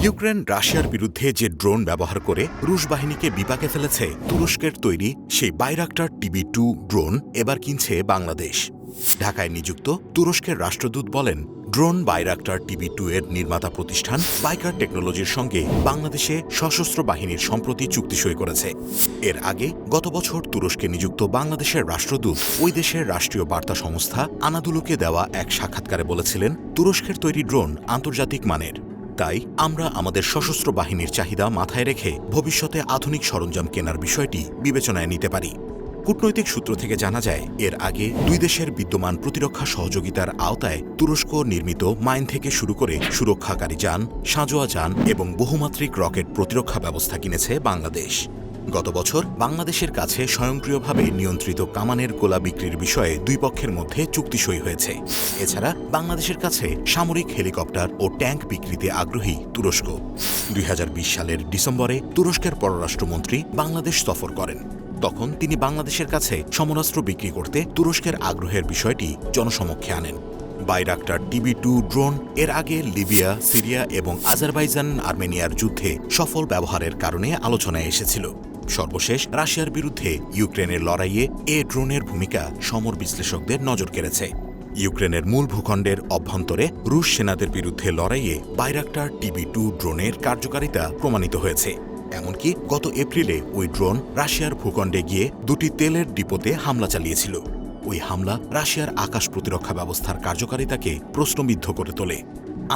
Ukraine রাশিয়ার বিরুদ্ধে যে ড্রোন ব্যবহার করে রুশ বাহিনীকে বিপাকে ফেলেছে, তুরস্কের তৈরি সেই বাইরাক্টার TB2 ড্রোন এবার কিনছে বাংলাদেশ। ঢাকায় নিযুক্ত তুরস্কের রাষ্ট্রদূত বলেন, ড্রোন বাইরাক্টার TB2 এর নির্মাতা প্রতিষ্ঠান বাইকার টেকনোলজির সঙ্গে বাংলাদেশে সশস্ত্র বাহিনীর সম্প্রতি চুক্তি সই করেছে। এর আগে গত বছর তুরস্কে নিযুক্ত বাংলাদেশের রাষ্ট্রদূত ওই দেশের রাষ্ট্রীয় বার্তা সংস্থা আনাদুলুকে দেওয়া এক সাক্ষাৎকারে বলেছিলেন, তুরস্কের তৈরি ড্রোন আন্তর্জাতিক মানের। তাই আমরা আমাদের সশস্ত্র বাহিনীর চাহিদা মাথায় রেখে ভবিষ্যতে আধুনিক সরঞ্জাম কেনার বিষয়টি বিবেচনায় নিতে পারি। কূটনৈতিক সূত্র থেকে জানা যায়, এর আগে দুই দেশের বিদ্যমান প্রতিরক্ষা সহযোগিতার আওতায় তুরস্ক নির্মিত মাইন থেকে শুরু করে সুরক্ষাকারী যান, সাঁজোয়া যান এবং বহুমাত্রিক রকেট প্রতিরক্ষা ব্যবস্থা কিনেছে বাংলাদেশ। গত বছর বাংলাদেশের কাছে স্বয়ংক্রিয়ভাবে নিয়ন্ত্রিত কামানের গোলা বিক্রির বিষয়ে দুই পক্ষের মধ্যে চুক্তি সই হয়েছে। এছাড়া বাংলাদেশের কাছে সামরিক হেলিকপ্টার ও ট্যাঙ্ক বিক্রিতে আগ্রহী তুরস্ক। 2020 সালের ডিসেম্বরে তুরস্কের পররাষ্ট্রমন্ত্রী বাংলাদেশ সফর করেন। তখন তিনি বাংলাদেশের কাছে সমরাস্ত্র বিক্রি করতে তুরস্কের আগ্রহের বিষয়টি জনসমক্ষে আনেন। বাইরাক্টার TB2 ড্রোন এর আগে লিবিয়া, সিরিয়া এবং আজারবাইজান আর্মেনিয়ার যুদ্ধে সফল ব্যবহারের কারণে আলোচনায় এসেছিল। সর্বশেষ রাশিয়ার বিরুদ্ধে ইউক্রেনের লড়াইয়ে এ ড্রোনের ভূমিকা সমর বিশ্লেষকদের নজর কেড়েছে। ইউক্রেনের মূল ভূখণ্ডের অভ্যন্তরে রুশ সেনাদের বিরুদ্ধে লড়াইয়ে বাইরাক্টার TB2 ড্রোনের কার্যকারিতা প্রমাণিত হয়েছে। এমনকি গত এপ্রিলে ওই ড্রোন রাশিয়ার ভূখণ্ডে গিয়ে দুটি তেলের ডিপোতে হামলা চালিয়েছিল। ওই হামলা রাশিয়ার আকাশ প্রতিরক্ষা ব্যবস্থার কার্যকারিতাকে প্রশ্নবিদ্ধ করে তোলে।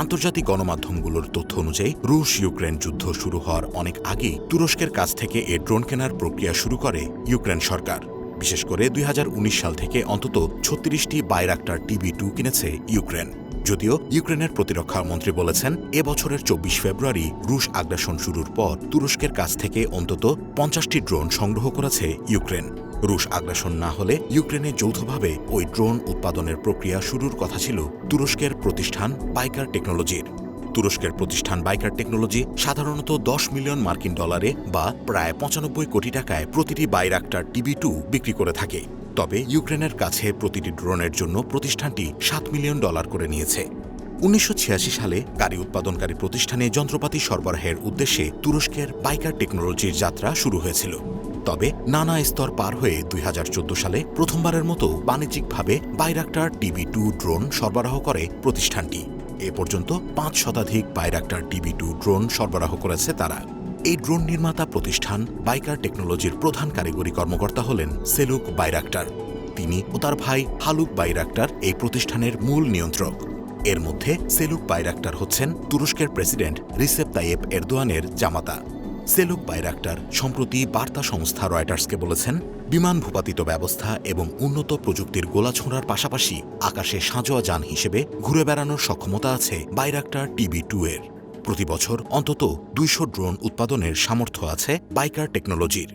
আন্তর্জাতিক গণমাধ্যমগুলোর তথ্য অনুযায়ী রুশ ইউক্রেন যুদ্ধ শুরু হওয়ার অনেক আগেই তুরস্কের কাছ থেকে এ ড্রোন কেনার প্রক্রিয়া শুরু করে ইউক্রেন সরকার। বিশেষ করে 2019 সাল থেকে অন্তত 36টি বাইরাক্টার TB2 কিনেছে ইউক্রেন। যদিও ইউক্রেনের প্রতিরক্ষা মন্ত্রী বলেছেন, এবছরের 24 ফেব্রুয়ারি রুশ আগ্রাসন শুরুর পর তুরস্কের কাছ থেকে অন্তত 50টি ড্রোন সংগ্রহ করেছে ইউক্রেন। রুশ আগ্রাসন না হলে ইউক্রেনে যৌথভাবে ওই ড্রোন উৎপাদনের প্রক্রিয়া শুরুর কথা ছিল তুরস্কের প্রতিষ্ঠান বাইকার টেকনোলজির। তুরস্কের প্রতিষ্ঠান বাইকার টেকনোলজি সাধারণত $10 মিলিয়ন বা প্রায় 95 কোটি টাকায় প্রতিটি বাইরাক্টার TB2 বিক্রি করে থাকে। তবে ইউক্রেনের কাছে প্রতিটি ড্রোনের জন্য প্রতিষ্ঠানটি $7 মিলিয়ন করে নিয়েছে। 1986 সালে গাড়ি উৎপাদনকারী প্রতিষ্ঠানে যন্ত্রপাতি সরবরাহের উদ্দেশ্যে তুরস্কের বাইকার টেকনোলজির যাত্রা শুরু হয়েছিল। তবে নানা স্তর পার হয়ে 2014 সালে প্রথমবারের মতো বাণিজ্যিকভাবে বাইরাক্টার TB2 ড্রোন সরবরাহ করে প্রতিষ্ঠানটি। এ পর্যন্ত 5 শতাধিক বাইরাক্টার TB2 ড্রোন সরবরাহ করেছে তারা। এই ড্রোন নির্মাতা প্রতিষ্ঠান বাইকার টেকনোলজির প্রধান কারিগরি কর্মকর্তা হলেন সেলুক বাইরাক্টার। তিনি ও তার ভাই হালুক বাইরাক্টার এই প্রতিষ্ঠানের মূল নিয়ন্ত্রক। এর মধ্যে সেলুক বাইরাক্টার হচ্ছেন তুরস্কের প্রেসিডেন্ট রিসেপ তাইয়েপ এরদোয়ানের জামাতা। সেলুক বাইরাক্টার সম্প্রতি বার্তা সংস্থা রয়টার্সকে বলেছেন, বিমান ভূপাতিত ব্যবস্থা এবং উন্নত প্রযুক্তির গোলা ছোঁড়ার পাশাপাশি আকাশে সাঁজোয়া যান হিসেবে ঘুরে বেড়ানোর সক্ষমতা আছে বাইরাক্টার TB2 এর। প্রতি বছর অন্তত 200 ড্রোন উৎপাদনের সামর্থ্য আছে বাইকার টেকনোলজির।